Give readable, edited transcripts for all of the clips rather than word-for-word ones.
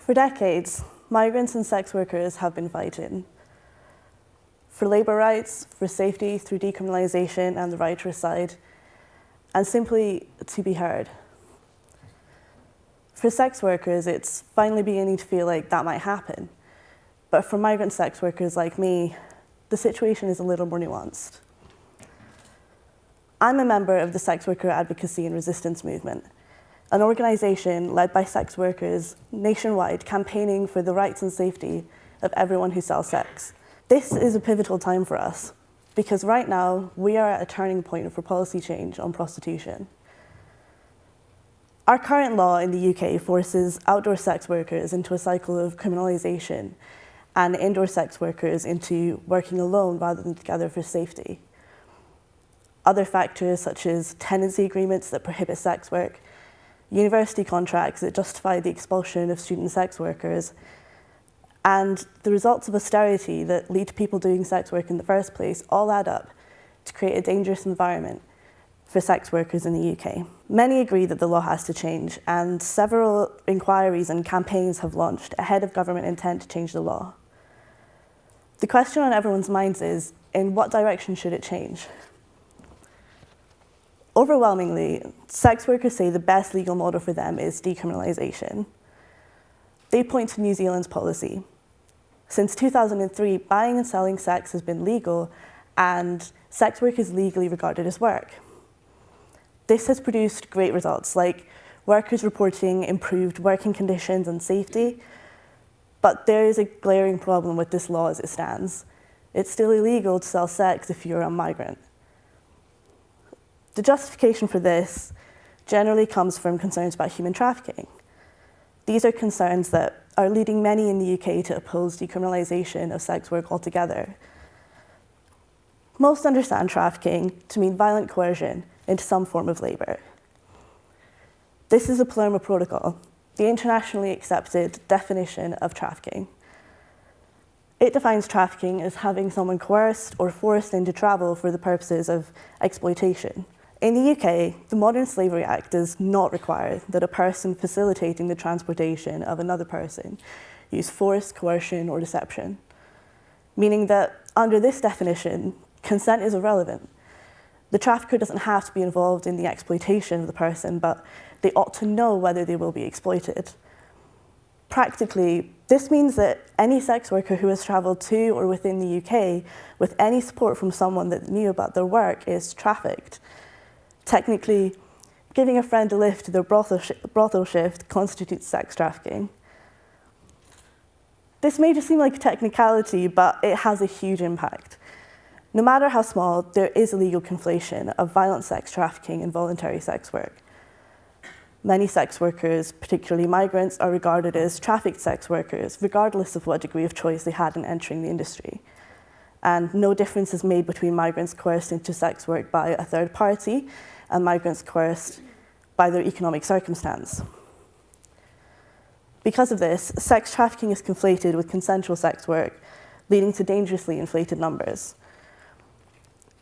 For decades, migrants and sex workers have been fighting for labour rights, for safety through decriminalisation and the right to reside, and simply to be heard. For sex workers, it's finally beginning to feel like that might happen. But for migrant sex workers like me, the situation is a little more nuanced. I'm a member of the Sex Worker Advocacy and Resistance Movement, an organisation led by sex workers nationwide campaigning for the rights and safety of everyone who sells sex. This is a pivotal time for us, because right now we are at a turning point for policy change on prostitution. Our current law in the UK forces outdoor sex workers into a cycle of criminalisation and indoor sex workers into working alone rather than together for safety. Other factors such as tenancy agreements that prohibit sex work, university contracts that justify the expulsion of student sex workers, and the results of austerity that lead to people doing sex work in the first place all add up to create a dangerous environment for sex workers in the UK. Many agree that the law has to change, and several inquiries and campaigns have launched ahead of government intent to change the law. The question on everyone's minds is, in what direction should it change? Overwhelmingly, sex workers say the best legal model for them is decriminalisation. They point to New Zealand's policy. Since 2003, buying and selling sex has been legal, and sex work is legally regarded as work. This has produced great results, like workers reporting improved working conditions and safety, but there is a glaring problem with this law as it stands. It's still illegal to sell sex if you're a migrant. The justification for this generally comes from concerns about human trafficking. These are concerns that are leading many in the UK to oppose decriminalisation of sex work altogether. Most understand trafficking to mean violent coercion into some form of labour. This is the Palermo Protocol, the internationally accepted definition of trafficking. It defines trafficking as having someone coerced or forced into travel for the purposes of exploitation. In the UK, the Modern Slavery Act does not require that a person facilitating the transportation of another person use force, coercion, or deception, meaning that under this definition, consent is irrelevant. The trafficker doesn't have to be involved in the exploitation of the person, but they ought to know whether they will be exploited. Practically, this means that any sex worker who has travelled to or within the UK with any support from someone that knew about their work is trafficked. Technically, giving a friend a lift to their brothel shift constitutes sex trafficking. This may just seem like a technicality, but it has a huge impact. No matter how small, there is a legal conflation of violent sex trafficking and voluntary sex work. Many sex workers, particularly migrants, are regarded as trafficked sex workers, regardless of what degree of choice they had in entering the industry. And no difference is made between migrants coerced into sex work by a third party and migrants coerced by their economic circumstance. Because of this, sex trafficking is conflated with consensual sex work, leading to dangerously inflated numbers.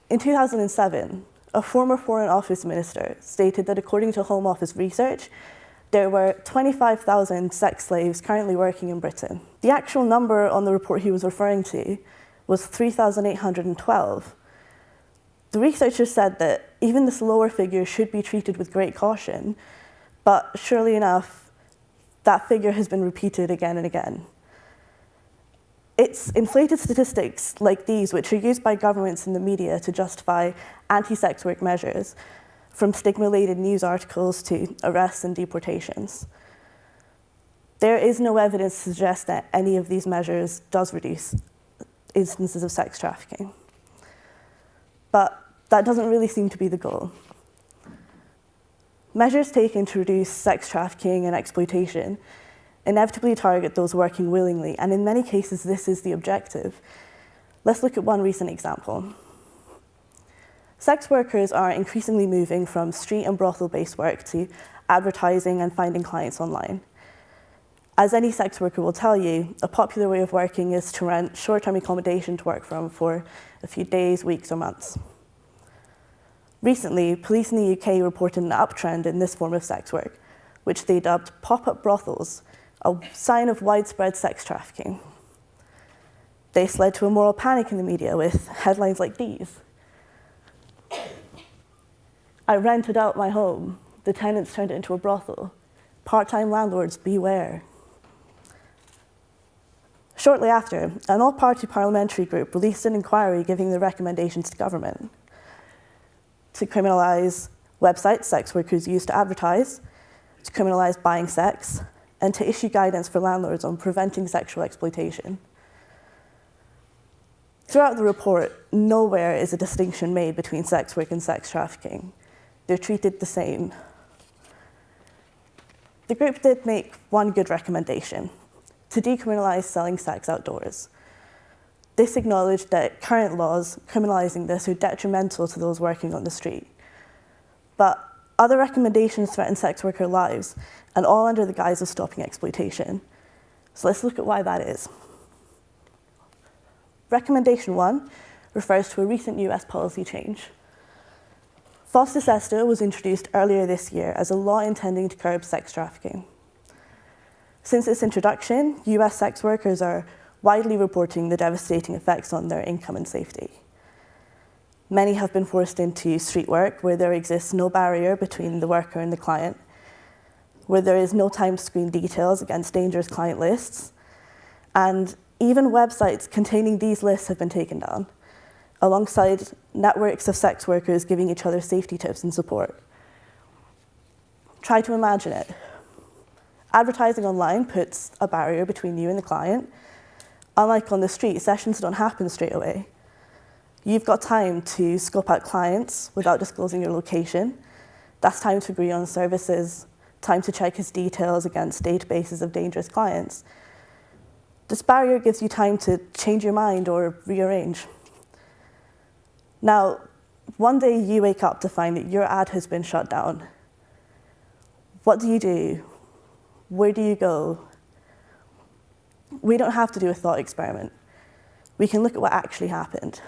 In 2007, a former Foreign Office minister stated that according to Home Office research, there were 25,000 sex slaves currently working in Britain. The actual number on the report he was referring to was 3,812. The researchers said that even this lower figure should be treated with great caution, but surely enough, that figure has been repeated again and again. It's inflated statistics like these which are used by governments and the media to justify anti-sex work measures, from stigma-laden news articles to arrests and deportations. There is no evidence to suggest that any of these measures does reduce instances of sex trafficking. But that doesn't really seem to be the goal. Measures taken to reduce sex trafficking and exploitation inevitably target those working willingly, and in many cases this is the objective. Let's look at one recent example. Sex workers are increasingly moving from street and brothel-based work to advertising and finding clients online. As any sex worker will tell you, a popular way of working is to rent short-term accommodation to work from for a few days, weeks, or months. Recently, police in the UK reported an uptrend in this form of sex work, which they dubbed pop-up brothels, a sign of widespread sex trafficking. This led to a moral panic in the media with headlines like these. I rented out my home. The tenants turned it into a brothel. Part-time landlords, beware. Shortly after, an all-party parliamentary group released an inquiry giving the recommendations to government to criminalise websites sex workers use to advertise, to criminalise buying sex, and to issue guidance for landlords on preventing sexual exploitation. Throughout the report, nowhere is a distinction made between sex work and sex trafficking. They're treated the same. The group did make one good recommendation: to decriminalise selling sex outdoors. This acknowledged that current laws criminalising this are detrimental to those working on the street. But other recommendations threaten sex worker lives, and all under the guise of stopping exploitation. So let's look at why that is. Recommendation 1 refers to a recent US policy change. Foster Sesta was introduced earlier this year as a law intending to curb sex trafficking. Since its introduction, US sex workers are widely reporting the devastating effects on their income and safety. Many have been forced into street work where there exists no barrier between the worker and the client, where there is no time to screen details against dangerous client lists, and even websites containing these lists have been taken down, alongside networks of sex workers giving each other safety tips and support. Try to imagine it. Advertising online puts a barrier between you and the client. Unlike on the street, sessions don't happen straight away. You've got time to scope out clients without disclosing your location. That's time to agree on services, time to check his details against databases of dangerous clients. This barrier gives you time to change your mind or rearrange. Now, one day you wake up to find that your ad has been shut down. What do you do? Where do you go? We don't have to do a thought experiment. We can look at what actually happened.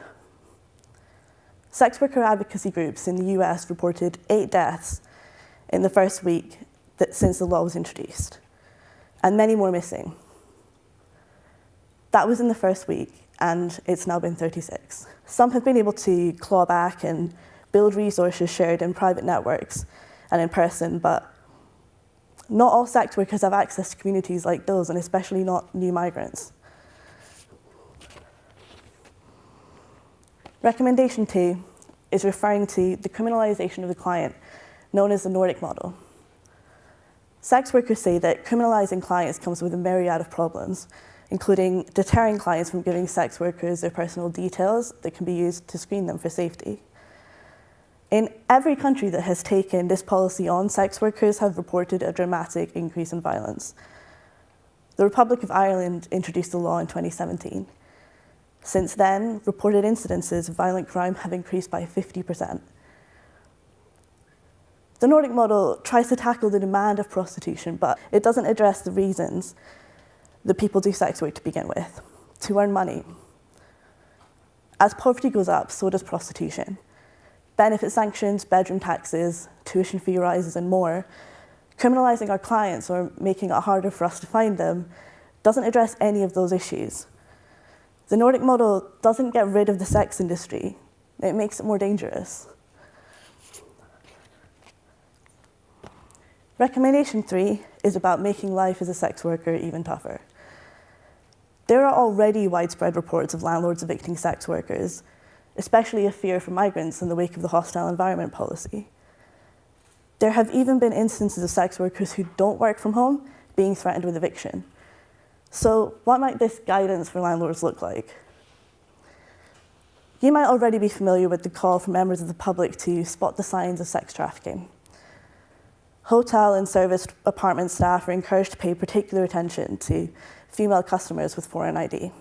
Sex worker advocacy groups in the US reported 8 deaths in the first week since the law was introduced, and many more missing. That was in the first week, and it's now been 36. Some have been able to claw back and build resources shared in private networks and in person, but not all sex workers have access to communities like those, and especially not new migrants. Recommendation 2 is referring to the criminalization of the client, known as the Nordic model. Sex workers say that criminalizing clients comes with a myriad of problems, including deterring clients from giving sex workers their personal details that can be used to screen them for safety. In every country that has taken this policy on, sex workers have reported a dramatic increase in violence. The Republic of Ireland introduced the law in 2017. Since then, reported incidences of violent crime have increased by 50%. The Nordic model tries to tackle the demand of prostitution, but it doesn't address the reasons that people do sex work to begin with: to earn money. As poverty goes up, so does prostitution. Benefit sanctions, bedroom taxes, tuition fee rises, and more. Criminalizing our clients or making it harder for us to find them doesn't address any of those issues. The Nordic model doesn't get rid of the sex industry. It makes it more dangerous. Recommendation 3 is about making life as a sex worker even tougher. There are already widespread reports of landlords evicting sex workers, especially a fear for migrants in the wake of the hostile environment policy. There have even been instances of sex workers who don't work from home being threatened with eviction. So what might this guidance for landlords look like? You might already be familiar with the call from members of the public to spot the signs of sex trafficking. Hotel and serviced apartment staff are encouraged to pay particular attention to female customers with foreign ID.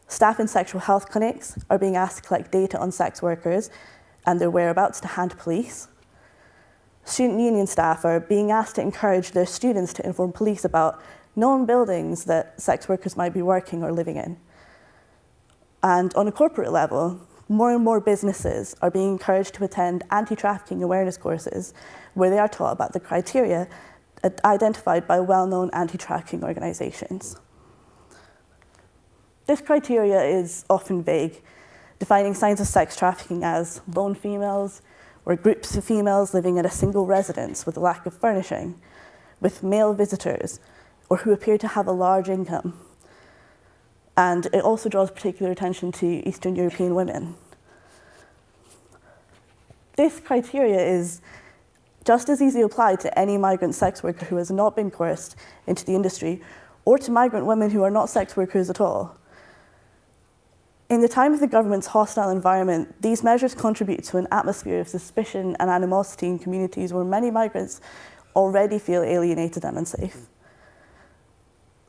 Staff in sexual health clinics are being asked to collect data on sex workers and their whereabouts to hand to police. Student union staff are being asked to encourage their students to inform police about known buildings that sex workers might be working or living in. And on a corporate level, more and more businesses are being encouraged to attend anti-trafficking awareness courses where they are taught about the criteria identified by well-known anti-trafficking organizations. This criteria is often vague, defining signs of sex trafficking as lone females or groups of females living in a single residence with a lack of furnishing, with male visitors, or who appear to have a large income. And it also draws particular attention to Eastern European women. This criteria is just as easily applied to any migrant sex worker who has not been coerced into the industry, or to migrant women who are not sex workers at all. In the time of the government's hostile environment, these measures contribute to an atmosphere of suspicion and animosity in communities where many migrants already feel alienated and unsafe.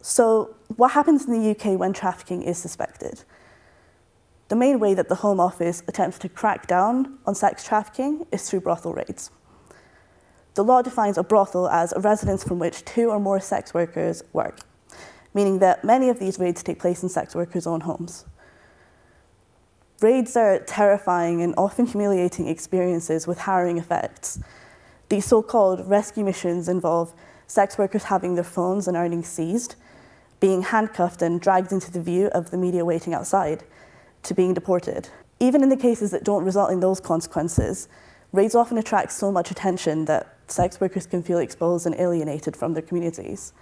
So, what happens in the UK when trafficking is suspected? The main way that the Home Office attempts to crack down on sex trafficking is through brothel raids. The law defines a brothel as a residence from which 2 or more sex workers work, meaning that many of these raids take place in sex workers' own homes. Raids are terrifying and often humiliating experiences with harrowing effects. These so-called rescue missions involve sex workers having their phones and earnings seized, being handcuffed and dragged into the view of the media waiting outside, to being deported. Even in the cases that don't result in those consequences, raids often attract so much attention that sex workers can feel exposed and alienated from their communities.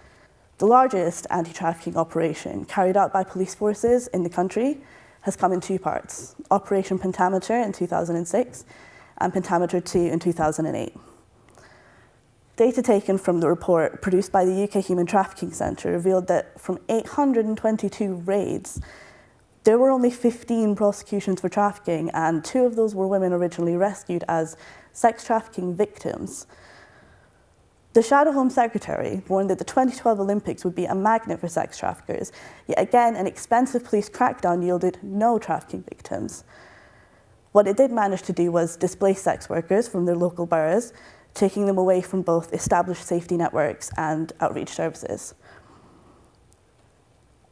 The largest anti-trafficking operation carried out by police forces in the country has come in 2 parts: Operation Pentameter in 2006 and Pentameter 2 in 2008. Data taken from the report produced by the UK Human Trafficking Centre revealed that from 822 raids, there were only 15 prosecutions for trafficking, and 2 of those were women originally rescued as sex trafficking victims. The Shadow Home Secretary warned that the 2012 Olympics would be a magnet for sex traffickers, yet again an expensive police crackdown yielded no trafficking victims. What it did manage to do was displace sex workers from their local boroughs, taking them away from both established safety networks and outreach services.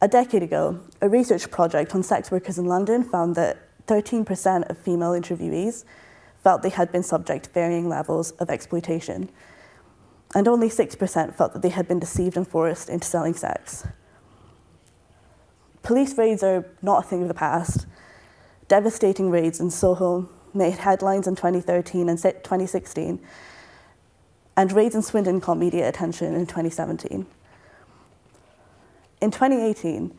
A decade ago, a research project on sex workers in London found that 13% of female interviewees felt they had been subject to varying levels of exploitation, and only 6% felt that they had been deceived and forced into selling sex. Police raids are not a thing of the past. Devastating raids in Soho made headlines in 2013 and 2016, and raids in Swindon caught media attention in 2017. In 2018,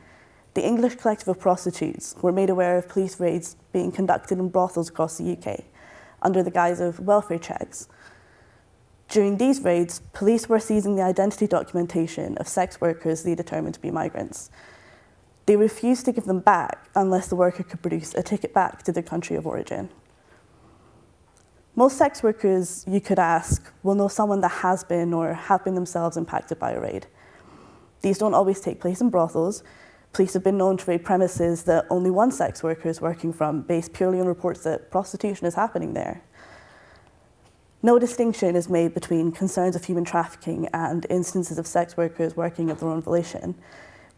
the English Collective of Prostitutes were made aware of police raids being conducted in brothels across the UK under the guise of welfare checks. During these raids, police were seizing the identity documentation of sex workers they determined to be migrants. They refused to give them back unless the worker could produce a ticket back to their country of origin. Most sex workers, you could ask, will know someone that has been or have been themselves impacted by a raid. These don't always take place in brothels. Police have been known to raid premises that only one sex worker is working from, based purely on reports that prostitution is happening there. No distinction is made between concerns of human trafficking and instances of sex workers working of their own volition,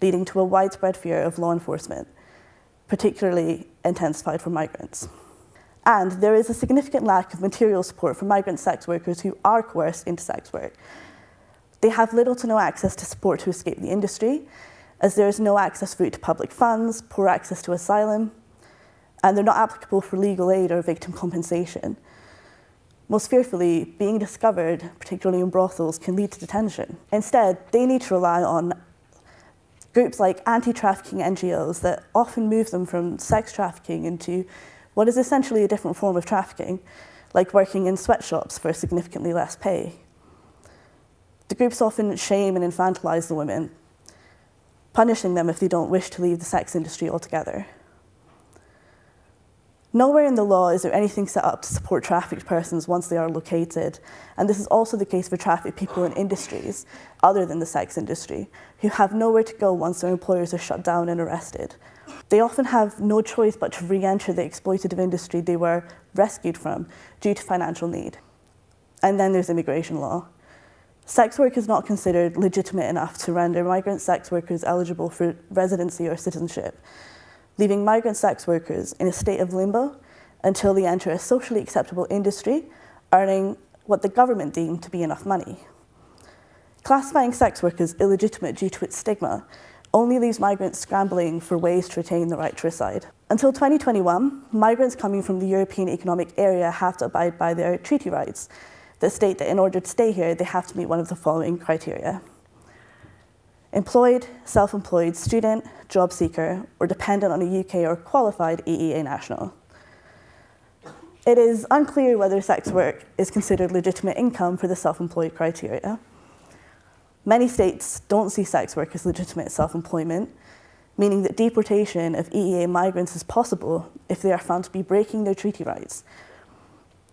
leading to a widespread fear of law enforcement, particularly intensified for migrants. And there is a significant lack of material support for migrant sex workers who are coerced into sex work. They have little to no access to support to escape the industry, as there is no access route to public funds, poor access to asylum, and they're not applicable for legal aid or victim compensation. Most fearfully, being discovered, particularly in brothels, can lead to detention. Instead, they need to rely on groups like anti-trafficking NGOs that often move them from sex trafficking into what is essentially a different form of trafficking, like working in sweatshops for significantly less pay. The groups often shame and infantilize the women, punishing them if they don't wish to leave the sex industry altogether. Nowhere in the law is there anything set up to support trafficked persons once they are located, and this is also the case for trafficked people in industries other than the sex industry, who have nowhere to go once their employers are shut down and arrested. They often have no choice but to re-enter the exploitative industry they were rescued from due to financial need. And then there's immigration law. Sex work is not considered legitimate enough to render migrant sex workers eligible for residency or citizenship, leaving migrant sex workers in a state of limbo until they enter a socially acceptable industry, earning what the government deemed to be enough money. Classifying sex work as illegitimate due to its stigma only leaves migrants scrambling for ways to retain the right to reside. Until 2021, migrants coming from the European Economic Area have to abide by their treaty rights that state that in order to stay here, they have to meet one of the following criteria: employed, self-employed, student, job seeker, or dependent on a UK or qualified EEA national. It is unclear whether sex work is considered legitimate income for the self-employed criteria. Many states don't see sex work as legitimate self-employment, meaning that deportation of EEA migrants is possible if they are found to be breaking their treaty rights.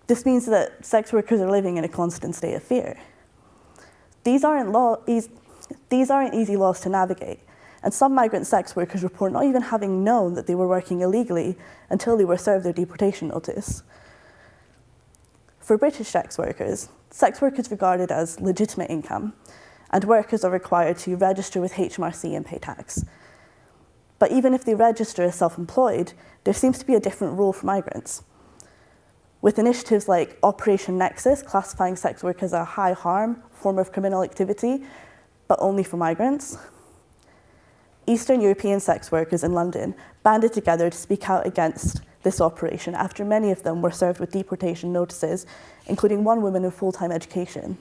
This means that sex workers are living in a constant state of fear. These aren't easy laws to navigate, and some migrant sex workers report not even having known that they were working illegally until they were served their deportation notice. For British sex workers is regarded as legitimate income, and workers are required to register with HMRC and pay tax. But even if they register as self-employed, there seems to be a different rule for migrants. With initiatives like Operation Nexus classifying sex work as a high harm form of criminal activity, but only for migrants, Eastern European sex workers in London banded together to speak out against this operation after many of them were served with deportation notices, including one woman in full-time education.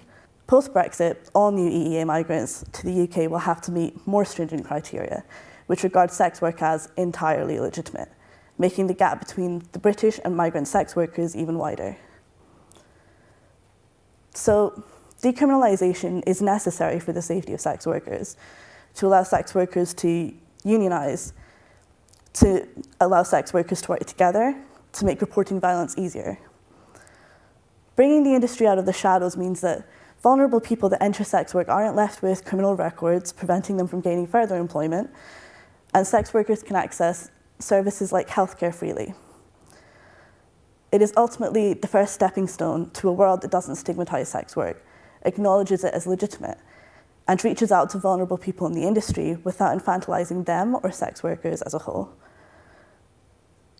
Post-Brexit, all new EEA migrants to the UK will have to meet more stringent criteria, which regard sex work as entirely illegitimate, making the gap between the British and migrant sex workers even wider. So, decriminalization is necessary for the safety of sex workers, to allow sex workers to unionize, to allow sex workers to work together, to make reporting violence easier. Bringing the industry out of the shadows means that vulnerable people that enter sex work aren't left with criminal records preventing them from gaining further employment, and sex workers can access services like healthcare freely. It is ultimately the first stepping stone to a world that doesn't stigmatize sex work, acknowledges it as legitimate, and reaches out to vulnerable people in the industry without infantilizing them or sex workers as a whole.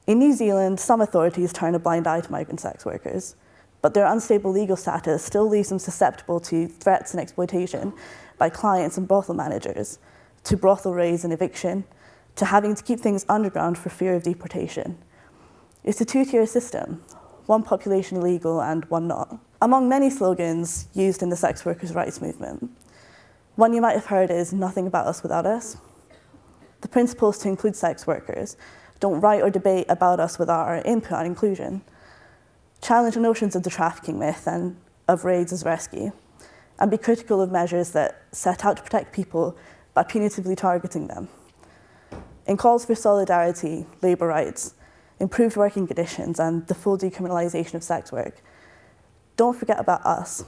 In New Zealand, some authorities turn a blind eye to migrant sex workers, but their unstable legal status still leaves them susceptible to threats and exploitation by clients and brothel managers, to brothel raids and eviction, to having to keep things underground for fear of deportation. It's a two-tier system, one population illegal and one not. Among many slogans used in the sex workers' rights movement, one you might have heard is "nothing about us without us." The principles to include sex workers: don't write or debate about us without our input and inclusion. Challenge the notions of the trafficking myth and of raids as rescue, and be critical of measures that set out to protect people by punitively targeting them. In calls for solidarity, labour rights, improved working conditions, and the full decriminalisation of sex work, don't forget about us.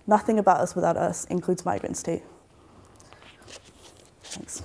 Nothing about us without us includes migrants too. Thanks.